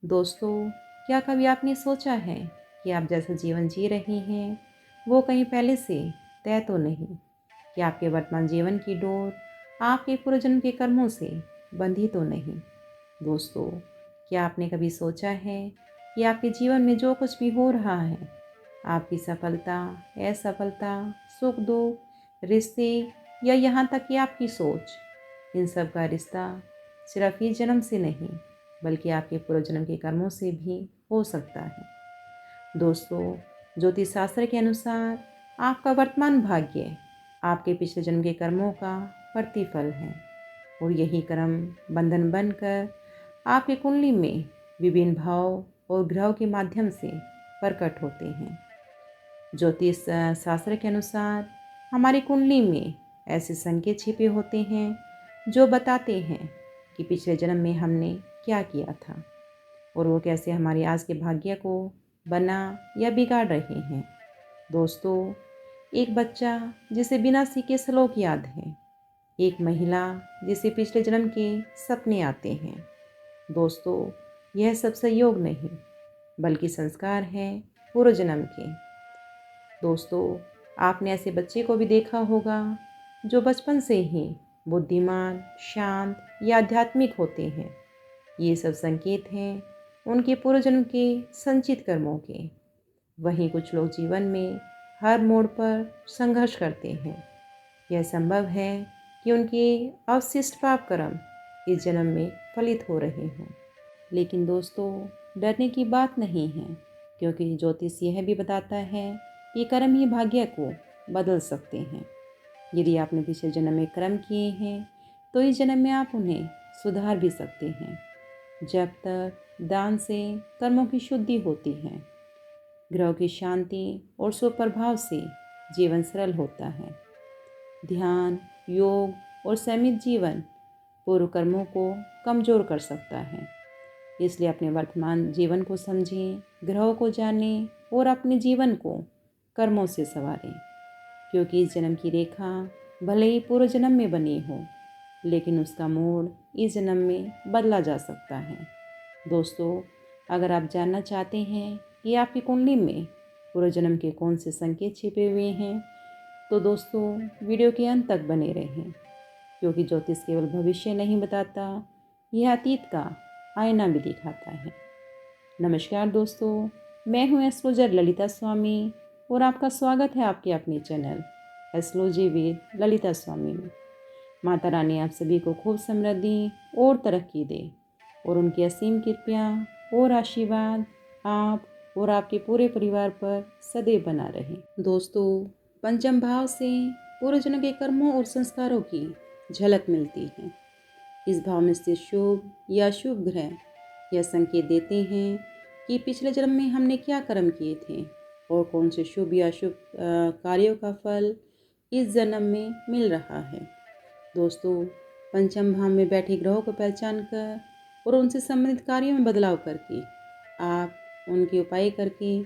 दोस्तों, क्या कभी आपने सोचा है कि आप जैसा जीवन जी रहे हैं वो कहीं पहले से तय तो नहीं, कि आपके वर्तमान जीवन की डोर आपके पूर्वजन्म के कर्मों से बंधी तो नहीं। दोस्तों, क्या आपने कभी सोचा है कि आपके जीवन में जो कुछ भी हो रहा है, आपकी सफलता, असफलता, सुख दुख, रिश्ते या यहाँ तक कि आपकी सोच, इन सब का रिश्ता सिर्फ इस जन्म से नहीं बल्कि आपके पूर्वजन्म के कर्मों से भी हो सकता है। दोस्तों, ज्योतिष शास्त्र के अनुसार आपका वर्तमान भाग्य आपके पिछले जन्म के कर्मों का प्रतिफल है और यही कर्म बंधन बनकर आपकी कुंडली में विभिन्न भाव और ग्रहों के माध्यम से प्रकट होते हैं। ज्योतिष शास्त्र के अनुसार हमारी कुंडली में ऐसे संकेत छिपे होते हैं जो बताते हैं कि पिछले जन्म में हमने क्या किया था और वो कैसे हमारे आज के भाग्य को बना या बिगाड़ रहे हैं। दोस्तों, एक बच्चा जिसे बिना सीखे श्लोक याद है, एक महिला जिसे पिछले जन्म के सपने आते हैं। दोस्तों, यह सब संयोग नहीं बल्कि संस्कार है पूर्व जन्म के। दोस्तों, आपने ऐसे बच्चे को भी देखा होगा जो बचपन से ही बुद्धिमान, शांत या आध्यात्मिक होते हैं। ये सब संकेत हैं उनके पूर्वजन्म के संचित कर्मों के। वहीं कुछ लोग जीवन में हर मोड़ पर संघर्ष करते हैं। यह संभव है कि उनके अवशिष्ट पाप कर्म इस जन्म में फलित हो रहे हों। लेकिन दोस्तों, डरने की बात नहीं है, क्योंकि ज्योतिष यह भी बताता है कि कर्म ही भाग्य को बदल सकते हैं। यदि आपने पिछले जन्म में कर्म किए हैं तो इस जन्म में आप उन्हें सुधार भी सकते हैं। जब तक दान से कर्मों की शुद्धि होती है, ग्रहों की शांति और सुप्रभाव से जीवन सरल होता है। ध्यान, योग और संयमित जीवन पूर्व कर्मों को कमजोर कर सकता है। इसलिए अपने वर्तमान जीवन को समझें, ग्रहों को जानें और अपने जीवन को कर्मों से संवारें, क्योंकि इस जन्म की रेखा भले ही पूर्व जन्म में बनी हो, लेकिन उसका मोड़ इस जन्म में बदला जा सकता है। दोस्तों, अगर आप जानना चाहते हैं कि आपकी कुंडली में पूर्व जन्म के कौन से संकेत छिपे हुए हैं, तो दोस्तों वीडियो के अंत तक बने रहें, क्योंकि ज्योतिष केवल भविष्य नहीं बताता, यह अतीत का आईना भी दिखाता है। नमस्कार दोस्तों, मैं हूँ एस्ट्रोलॉजर ललिता स्वामी और आपका स्वागत है आपके अपने चैनल एस्ट्रोलॉजी विद ललिता स्वामी में। माता रानी आप सभी को खूब समृद्धि और तरक्की दे और उनकी असीम कृपा और आशीर्वाद आप और आपके पूरे परिवार पर सदैव बना रहे। दोस्तों, पंचम भाव से पूर्वजन्म के कर्मों और संस्कारों की झलक मिलती है। इस भाव में स्थित शुभ या अशुभ ग्रह यह संकेत देते हैं कि पिछले जन्म में हमने क्या कर्म किए थे और कौन से शुभ या अशुभ कार्यों का फल इस जन्म में मिल रहा है। दोस्तों, पंचम भाव में बैठे ग्रहों को पहचान कर और उनसे संबंधित कार्यों में बदलाव करके आप उनके उपाय करके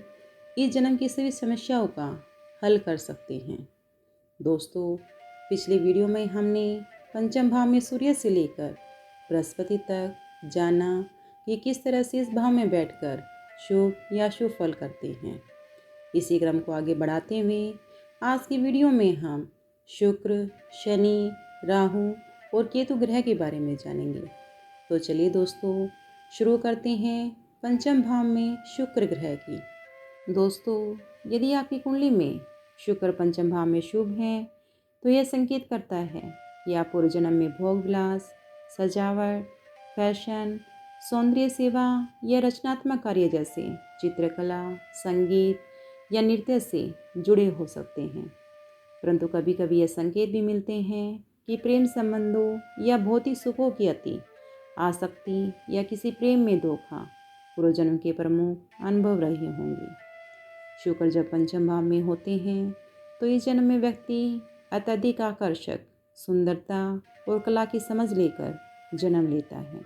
इस जन्म की सभी समस्याओं का हल कर सकते हैं। दोस्तों, पिछले वीडियो में हमने पंचम भाव में सूर्य से लेकर बृहस्पति तक जाना कि किस तरह से इस भाव में बैठकर शुभ या अशुभ फल करते हैं। इसी क्रम को आगे बढ़ाते हुए आज की वीडियो में हम शुक्र, शनि, राहु और केतु ग्रह के बारे में जानेंगे। तो चलिए दोस्तों शुरू करते हैं पंचम भाव में शुक्र ग्रह की। दोस्तों, यदि आपकी कुंडली में शुक्र पंचम भाव में शुभ है तो यह संकेत करता है कि आप पूर्व जन्म में भोग विलास, सजावट, फैशन, सौंदर्य सेवा या रचनात्मक कार्य जैसे चित्रकला, संगीत या नृत्य से जुड़े हो सकते हैं। परंतु कभी कभी यह संकेत भी मिलते हैं कि प्रेम संबंधों या भौतिक सुखों की अति आसक्ति या किसी प्रेम में धोखा पूर्व जन्म के प्रमुख अनुभव रहे होंगे। शुक्र जब पंचम भाव में होते हैं तो इस जन्म में व्यक्ति अत्यधिक आकर्षक, सुंदरता और कला की समझ लेकर जन्म लेता है।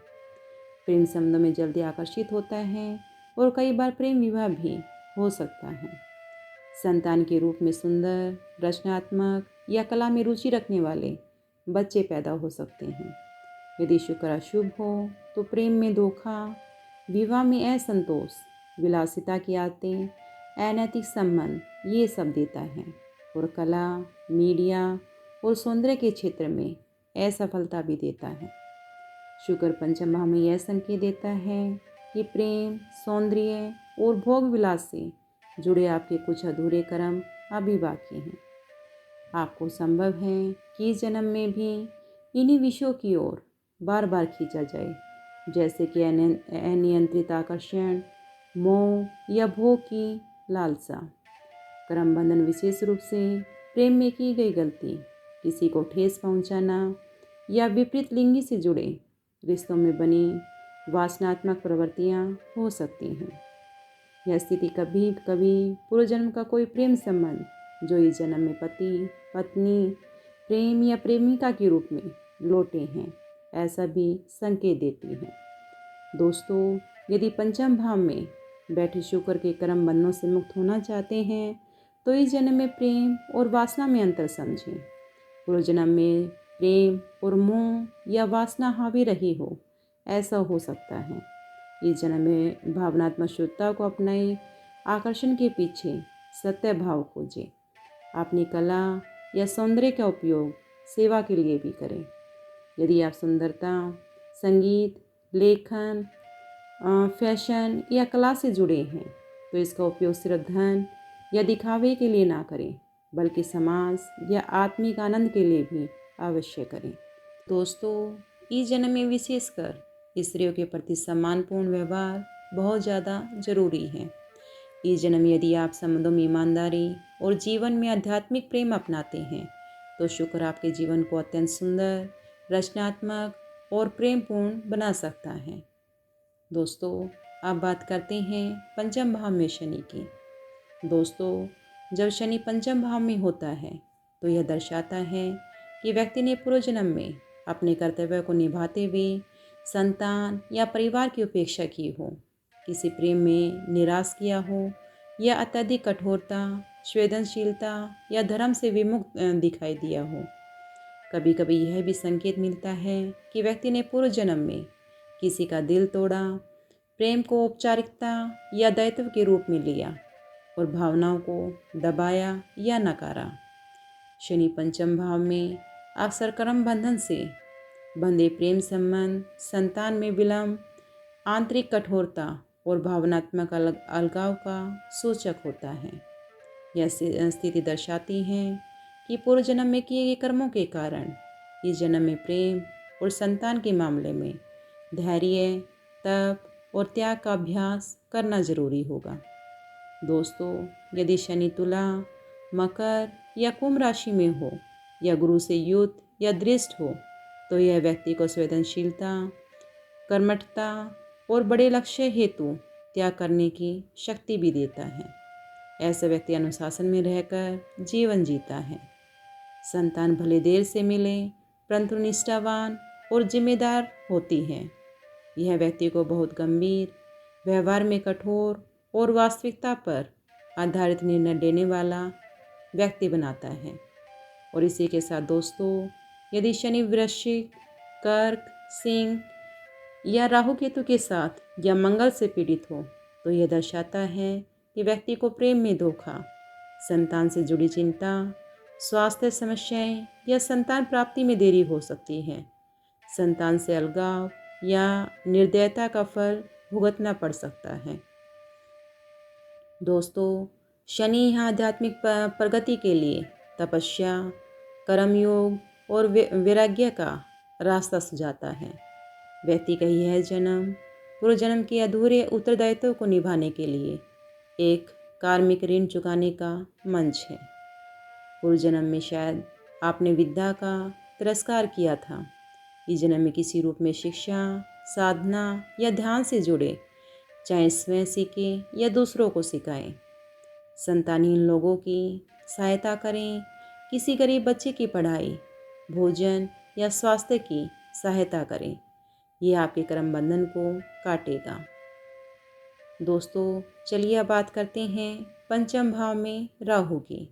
प्रेम संबंधों में जल्दी आकर्षित होता है और कई बार प्रेम विवाह भी हो सकता है। संतान के रूप में सुंदर, रचनात्मक या कला में रुचि रखने वाले बच्चे पैदा हो सकते हैं। यदि शुक्र अशुभ हो तो प्रेम में धोखा, विवाह में असंतोष, विलासिता की आदतें, अनैतिक संबंध ये सब देता है। और कला, मीडिया और सौंदर्य के क्षेत्र में असफलता भी देता है। शुक्र पंचम भाव में यह संकेत देता है कि प्रेम, सौंदर्य और भोग विलास से जुड़े आपके कुछ अधूरे कर्म अभी बाकी हैं। आपको संभव है कि इस जन्म में भी इन्हीं विषयों की ओर बार बार खींचा जाए, जैसे कि अनियंत्रित आकर्षण, मोह या भोग की लालसा। कर्म बंधन विशेष रूप से प्रेम में की गई गलती, किसी को ठेस पहुंचाना या विपरीत लिंगी से जुड़े रिश्तों में बनी वासनात्मक प्रवृत्तियां हो सकती हैं। यह स्थिति कभी कभी पूर्व जन्म का कोई प्रेम संबंध जो इस जन्म में पति, पत्नी, प्रेम या प्रेमिका के रूप में लौटे हैं, ऐसा भी संकेत देती है। दोस्तों, यदि पंचम भाव में बैठे शुक्र के कर्म बंधनों से मुक्त होना चाहते हैं तो इस जन्म में प्रेम और वासना में अंतर समझें। पूर्व जन्म में प्रेम और मोह या वासना हावी रही हो, ऐसा हो सकता है। इस जन्म में भावनात्मक शुद्धता को अपनाएं, आकर्षण के पीछे सत्य भाव खोजें। अपनी कला या सौंदर्य का उपयोग सेवा के लिए भी करें। यदि आप सुंदरता, संगीत, लेखन, फैशन या कला से जुड़े हैं तो इसका उपयोग सिर्फ धन या दिखावे के लिए ना करें, बल्कि समाज या आत्मिक आनंद के लिए भी अवश्य करें। दोस्तों, इस जन्म में विशेषकर स्त्रियों के प्रति सम्मानपूर्ण व्यवहार बहुत ज़्यादा ज़रूरी है। इस जन्म में यदि आप संबंधों में ईमानदारी और जीवन में आध्यात्मिक प्रेम अपनाते हैं तो शुक्र आपके जीवन को अत्यंत सुंदर, रचनात्मक और प्रेमपूर्ण बना सकता है। दोस्तों, अब बात करते हैं पंचम भाव में शनि की। दोस्तों, जब शनि पंचम भाव में होता है तो यह दर्शाता है कि व्यक्ति ने पूर्व जन्म में अपने कर्तव्य को निभाते हुए संतान या परिवार की उपेक्षा की हो, किसी प्रेम में निराश किया हो या अत्यधिक कठोरता, संवेदनशीलता या धर्म से विमुख दिखाई दिया हो। कभी कभी यह भी संकेत मिलता है कि व्यक्ति ने पूर्व जन्म में किसी का दिल तोड़ा, प्रेम को औपचारिकता या दायित्व के रूप में लिया और भावनाओं को दबाया या नकारा। शनि पंचम भाव में अक्सर कर्म बंधन से बंधे प्रेम संबंध, संतान में विलंब, आंतरिक कठोरता और भावनात्मक अलगाव का सूचक होता है। यह स्थिति दर्शाती है कि पूर्व जन्म में किए गए कर्मों के कारण इस जन्म में प्रेम और संतान के मामले में धैर्य, तप और त्याग का अभ्यास करना जरूरी होगा। दोस्तों, यदि शनि तुला, मकर या कुंभ राशि में हो या गुरु से युक्त या दृष्ट हो तो यह व्यक्ति को संवेदनशीलता, कर्मठता और बड़े लक्ष्य हेतु त्याग करने की शक्ति भी देता है। ऐसा व्यक्ति अनुशासन में रहकर जीवन जीता है। संतान भले देर से मिले परंतु निष्ठावान और जिम्मेदार होती है। यह व्यक्ति को बहुत गंभीर, व्यवहार में कठोर और वास्तविकता पर आधारित निर्णय लेने वाला व्यक्ति बनाता है। और इसी के साथ दोस्तों, यदि शनि वृश्चिक, कर्क, सिंह या राहु केतु के साथ या मंगल से पीड़ित हो तो यह दर्शाता है कि व्यक्ति को प्रेम में धोखा, संतान से जुड़ी चिंता, स्वास्थ्य समस्याएं या संतान प्राप्ति में देरी हो सकती है। संतान से अलगाव या निर्दयता का फल भुगतना पड़ सकता है। दोस्तों, शनि यहाँ आध्यात्मिक प्रगति के लिए तपस्या, कर्मयोग और वैराग्य का रास्ता सुझाता है। व्यक्ति का यह जन्म पूर्व जन्म के अधूरे उत्तरदायित्व को निभाने के लिए एक कार्मिक ऋण चुकाने का मंच है। पूर्व जन्म में शायद आपने विद्या का तिरस्कार किया था। इस जन्म में किसी रूप में शिक्षा, साधना या ध्यान से जुड़े, चाहे स्वयं सीखें या दूसरों को सिखाएं। संतानहीन लोगों की सहायता करें, किसी गरीब बच्चे की पढ़ाई, भोजन या स्वास्थ्य की सहायता करें। यह आपके कर्म बंधन को काटेगा। दोस्तों, चलिए अब बात करते हैं पंचम भाव में राहु की।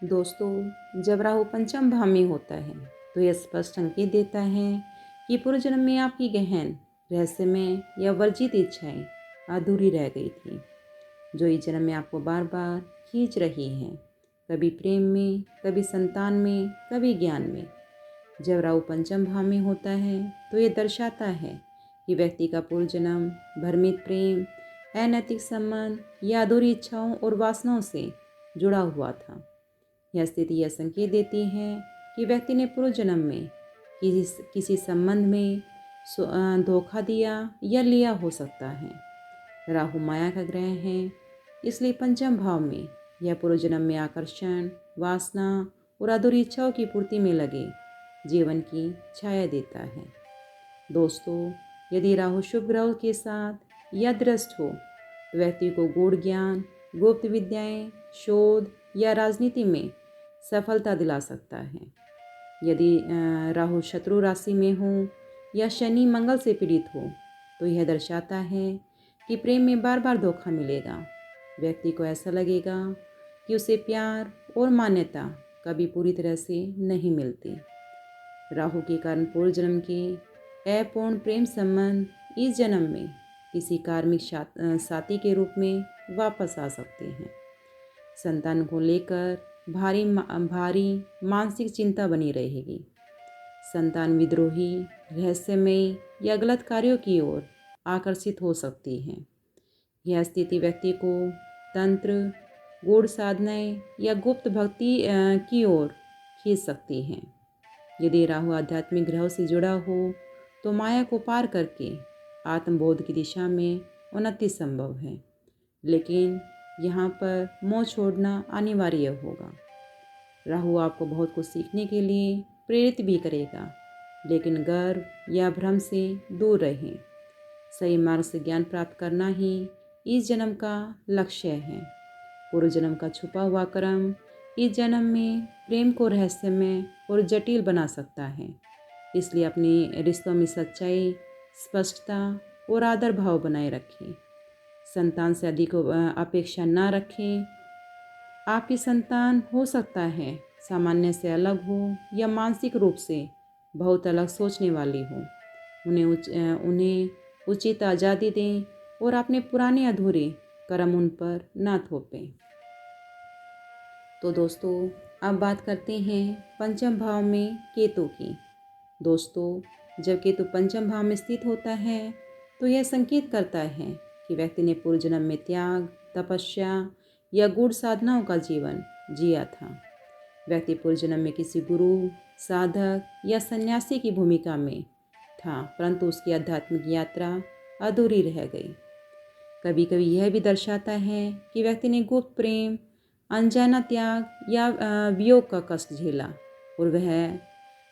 दोस्तों, जब राहु पंचम भाव में होता है तो यह स्पष्ट संकेत देता है कि पूर्व जन्म में आपकी गहन, रहस्यमय या वर्जित इच्छाएं अधूरी रह गई थी, जो इस जन्म में आपको बार बार खींच रही है, कभी प्रेम में, कभी संतान में, कभी ज्ञान में। जब राहु पंचम भाव में होता है तो ये दर्शाता है कि व्यक्ति का पूर्व जन्म भ्रमित प्रेम, अनैतिक संबंध या अधूरी इच्छाओं और वासनाओं से जुड़ा हुआ था। यह स्थिति यह संकेत देती है कि व्यक्ति ने पूर्व जन्म में किसी संबंध में धोखा दिया या लिया हो सकता है। राहु माया का ग्रह है, इसलिए पंचम भाव में यह पूर्व जन्म में आकर्षण, वासना और अधूरी इच्छाओं की पूर्ति में लगे जीवन की छाया देता है। दोस्तों, यदि राहु शुभ ग्रहों के साथ या दृष्ट हो तो व्यक्ति को गूढ़ ज्ञान, गुप्त विद्याएं, शोध या राजनीति में सफलता दिला सकता है। यदि राहु शत्रु राशि में हो या शनि मंगल से पीड़ित हो तो यह दर्शाता है कि प्रेम में बार बार धोखा मिलेगा। व्यक्ति को ऐसा लगेगा कि उसे प्यार और मान्यता कभी पूरी तरह से नहीं मिलती। राहु के कारण पूर्व जन्म के अपूर्ण प्रेम संबंध इस जन्म में किसी कार्मिक साथी के रूप में वापस आ सकते हैं। संतान को लेकर भारी मानसिक चिंता बनी रहेगी। संतान विद्रोही, रहस्यमयी या गलत कार्यों की ओर आकर्षित हो सकती है। यह स्थिति व्यक्ति को तंत्र, गूढ़ साधनाएं या गुप्त भक्ति की ओर खींच सकती है। यदि राहु आध्यात्मिक ग्रहों से जुड़ा हो तो माया को पार करके आत्मबोध की दिशा में उन्नति संभव है, लेकिन यहाँ पर मोह छोड़ना अनिवार्य होगा। राहु आपको बहुत कुछ सीखने के लिए प्रेरित भी करेगा, लेकिन गर्व या भ्रम से दूर रहें। सही मार्ग से ज्ञान प्राप्त करना ही इस जन्म का लक्ष्य है। पूर्व जन्म का छुपा हुआ कर्म इस जन्म में प्रेम को रहस्यमय और जटिल बना सकता है। इसलिए अपने रिश्तों में सच्चाई, स्पष्टता और आदर भाव बनाए रखें। संतान से अधिक अपेक्षा न रखें। आपकी संतान हो सकता है सामान्य से अलग हो या मानसिक रूप से बहुत अलग सोचने वाली हो। उन्हें उचित आज़ादी दें और अपने पुराने अधूरे कर्म उन पर ना थोपें। तो दोस्तों, अब बात करते हैं पंचम भाव में केतु की। दोस्तों, जब केतु पंचम भाव में स्थित होता है तो यह संकेत करता है कि व्यक्ति ने पूर्व जन्म में त्याग, तपस्या या गूढ़ साधनाओं का जीवन जिया था। व्यक्ति पूर्व जन्म में किसी गुरु, साधक या सन्यासी की भूमिका में था, परंतु उसकी आध्यात्मिक यात्रा अधूरी रह गई। कभी कभी यह भी दर्शाता है कि व्यक्ति ने गुप्त प्रेम, अनजाना त्याग या वियोग का कष्ट झेला और वह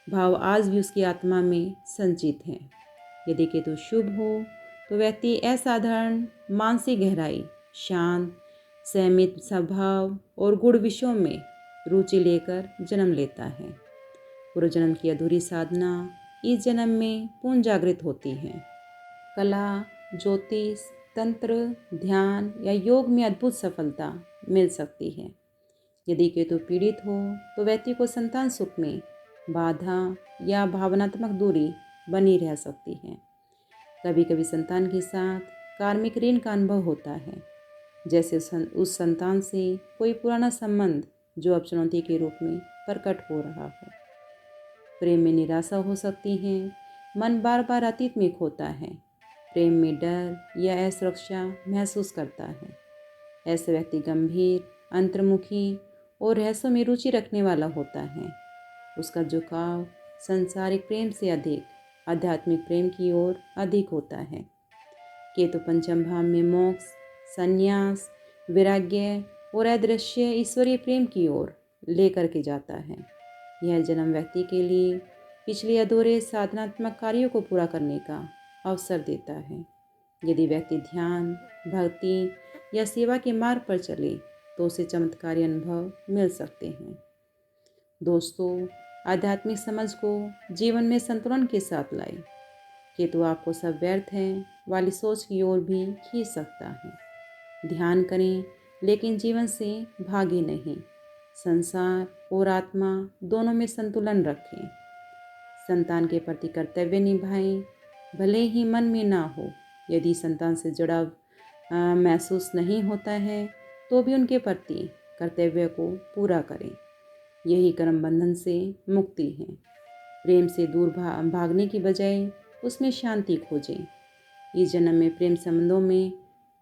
भाव आज भी उसकी आत्मा में संचित है। यदि केतु शुभ हो तो व्यक्ति असाधारण मानसिक गहराई, शांत, संयमित स्वभाव और गूढ़ विषयों में रुचि लेकर जन्म लेता है। पूर्व जन्म की अधूरी साधना इस जन्म में पुनः जागृत होती है। कला, ज्योतिष, तंत्र, ध्यान या योग में अद्भुत सफलता मिल सकती है। यदि केतु पीड़ित हो तो व्यक्ति को संतान सुख में बाधा या भावनात्मक दूरी बनी रह सकती है। कभी कभी संतान के साथ कार्मिक ऋण का अनुभव होता है, जैसे उस संतान से कोई पुराना संबंध जो अब चुनौती के रूप में प्रकट हो रहा हो। प्रेम में निराशा हो सकती है। मन बार बार अतीत में खोता है। प्रेम में डर या असुरक्षा महसूस करता है। ऐसे व्यक्ति गंभीर, अंतर्मुखी और रहस्यों में रुचि रखने वाला होता है। उसका झुकाव संसारिक प्रेम से अधिक आध्यात्मिक प्रेम की ओर अधिक होता है। केतु पंचम भाव में मोक्ष, संन्यास, वैराग्य और अदृश्य ईश्वरीय प्रेम की ओर लेकर के जाता है। यह जन्म व्यक्ति के लिए पिछले अधूरे साधनात्मक कार्यों को पूरा करने का अवसर देता है। यदि व्यक्ति ध्यान, भक्ति या सेवा के मार्ग पर चले तो उसे चमत्कारी अनुभव मिल सकते हैं। दोस्तों, आध्यात्मिक समझ को जीवन में संतुलन के साथ लाए। केतु आपको सब व्यर्थ है वाली सोच की ओर भी खींच सकता है। ध्यान करें, लेकिन जीवन से भागे नहीं। संसार और आत्मा दोनों में संतुलन रखें। संतान के प्रति कर्तव्य निभाएं, भले ही मन में ना हो। यदि संतान से जुड़ाव महसूस नहीं होता है तो भी उनके प्रति कर्तव्य को पूरा करें। यही कर्म बंधन से मुक्ति है। प्रेम से दूर भागने की बजाय उसमें शांति खोजें। इस जन्म में प्रेम संबंधों में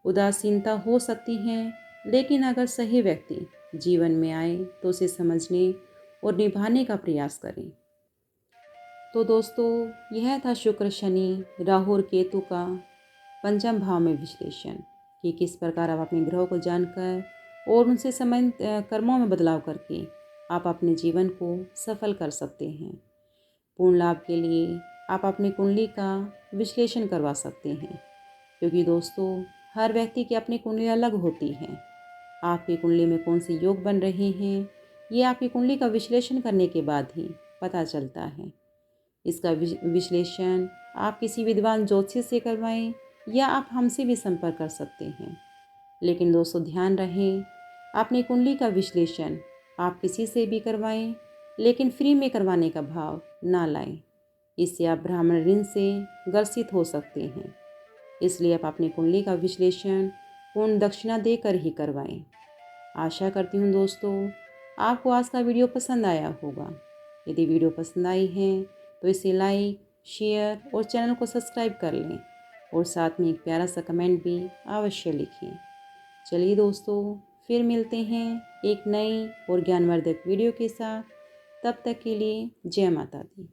उदासीनता हो सकती है, लेकिन अगर सही व्यक्ति जीवन में आए तो उसे समझने और निभाने का प्रयास करें। तो दोस्तों, यह था शुक्र, शनि, राहु और केतु का पंचम भाव में विश्लेषण कि किस प्रकार आप अपने ग्रहों को जानकर और उनसे संबंधित कर्मों में बदलाव करके आप अपने जीवन को सफल कर सकते हैं। पूर्ण लाभ के लिए आप अपनी कुंडली का विश्लेषण करवा सकते हैं, क्योंकि दोस्तों हर व्यक्ति की अपनी कुंडली अलग होती है। आपकी कुंडली में कौन से योग बन रहे हैं, ये आपकी कुंडली का विश्लेषण करने के बाद ही पता चलता है। इसका विश्लेषण आप किसी विद्वान ज्योतिषी से करवाएं या आप हमसे भी संपर्क कर सकते हैं। लेकिन दोस्तों ध्यान रहे, अपनी कुंडली का विश्लेषण आप किसी से भी करवाएं, लेकिन फ्री में करवाने का भाव ना लाएं। इससे आप ब्राह्मण ऋण से ग्रसित हो सकते हैं। इसलिए आप अपनी कुंडली का विश्लेषण पूर्ण दक्षिणा देकर ही करवाएं। आशा करती हूँ दोस्तों आपको आज का वीडियो पसंद आया होगा। यदि वीडियो पसंद आई है तो इसे लाइक, शेयर और चैनल को सब्सक्राइब कर लें और साथ में एक प्यारा सा कमेंट भी अवश्य लिखें। चलिए दोस्तों, फिर मिलते हैं एक नई और ज्ञानवर्धक वीडियो के साथ। तब तक के लिए जय माता दी।